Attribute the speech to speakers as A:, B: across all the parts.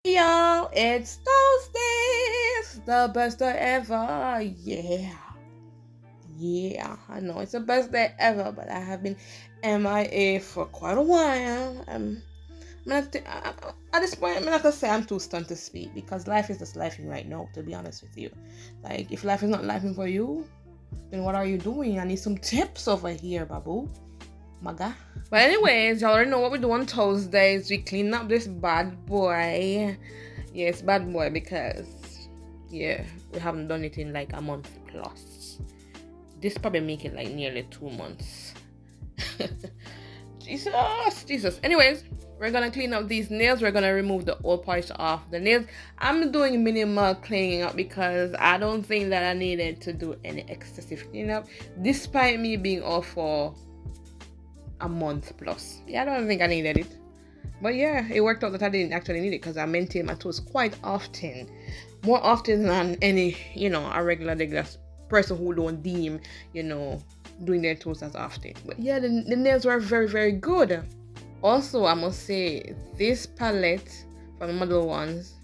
A: Y'all, it's Toesday. The best day ever. Yeah, I know it's the best day ever, but I have been MIA for quite a while. At this point, I'm not gonna say I'm too stunned to speak because life is just lifing right now, to be honest with you. Like, if life is not lifing for you, then what are you doing? I need some tips over here, babu. Maga. But anyways, y'all already know what we do on Tuesdays. We clean up this bad boy. Yeah, it's bad boy because we haven't done it in like a month plus. This probably make it like nearly 2 months. Jesus. Anyways, we're gonna clean up these nails. We're gonna remove the old polish off the nails. I'm doing minimal cleaning up because I don't think that I needed to do any excessive cleanup, despite me being off for a month plus. Yeah, I don't think I needed it. But yeah, it worked out that I didn't actually need it because I maintain my toes quite often. More often than any, a regular person who don't deem, doing their toes as often. But yeah, the nails were very, very good. Also, I must say, this palette from the Model Ones,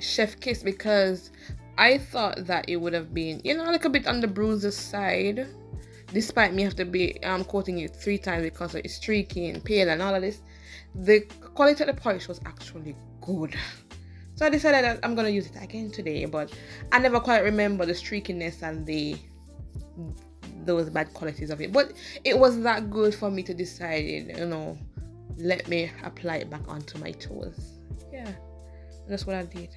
A: chef kiss, because I thought that it would have been, a little bit on the bruiser side, despite me have to be coating it 3 times because of it's streaky and pale and all of this. The quality of the polish was actually good. So I decided that I'm going to use it again today, but I never quite remember the streakiness and those bad qualities of it. But it was that good for me to decide, let me apply it back onto my toes. Yeah, that's what I did.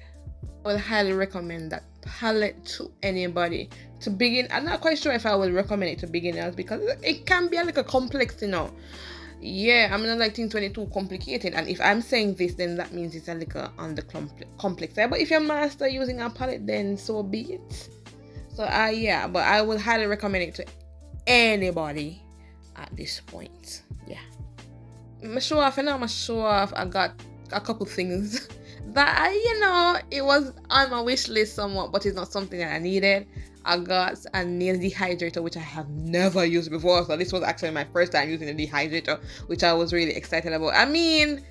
A: I would highly recommend that palette to anybody to begin. I'm not quite sure if I would recommend it to beginners because it can be a little complex, Yeah, I'm not like things when it's too complicated, and if I'm saying this, then that means it's a little on the complex side. But if you're master using a palette, then so be it. So but I would highly recommend it to anybody at this point. Yeah, I'm show off. I got a couple things that it was on my wish list somewhat, but it's not something that I needed. I got a nail dehydrator, which I have never used before. So this was actually my first time using a dehydrator, which I was really excited about. I mean,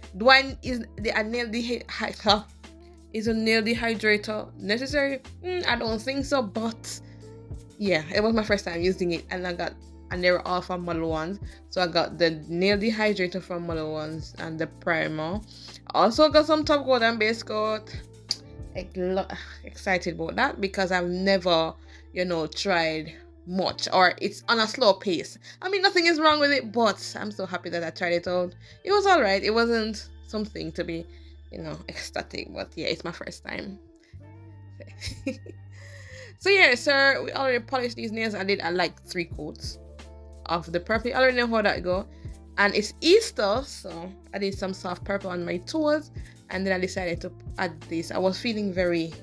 A: is a nail dehydrator necessary? I don't think so, but yeah, it was my first time using it, and they were all from Model Ones. So I got the nail dehydrator from Model Ones and the primer. Also got some top coat and base coat. Excited about that because I've never, tried much, or it's on a slow pace. I mean, nothing is wrong with it, but I'm so happy that I tried it out. It was all right. It wasn't something to be, ecstatic, but yeah, it's my first time. So yeah, sir, we already polished these nails. I like 3 coats of the purple. I already know how that go. And it's Easter, so I did some soft purple on my toes, and then I decided to add this. I was feeling very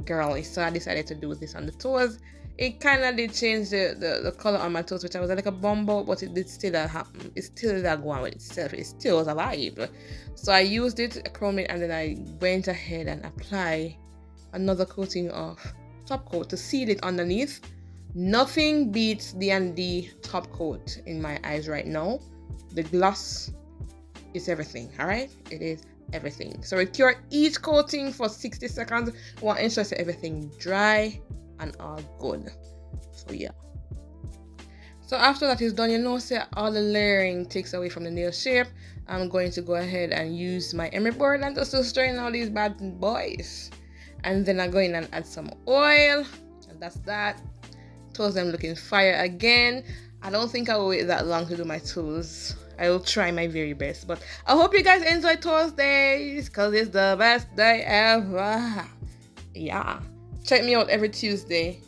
A: girly, so I decided to do this on the toes. It kind of did change the color on my toes, which I was like a bumble, but it did still happen. It still that go on with itself. It still was a vibe. So I used it, chrome it, and then I went ahead and apply another coating of top coat to seal it underneath. Nothing beats the top coat in my eyes right now. The gloss is everything, alright? It is everything. So we cure each coating for 60 seconds. We want to ensure that everything dry and all good. So yeah. So after that is done, say all the layering takes away from the nail shape. I'm going to go ahead and use my emery board and just to straighten all these bad boys. And then I go in and add some oil. And that's that. Toes them looking fire again. I don't think I will wait that long to do my toes. I will try my very best. But I hope you guys enjoy Tuesdays because it's the best day ever. Yeah. Check me out every Tuesday.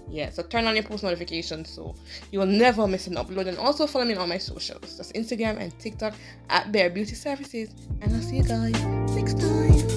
A: Yeah, so turn on your post notifications so you will never miss an upload. And also follow me on all my socials. That's Instagram and TikTok at Bare Beauty Services. And I'll see you guys next time.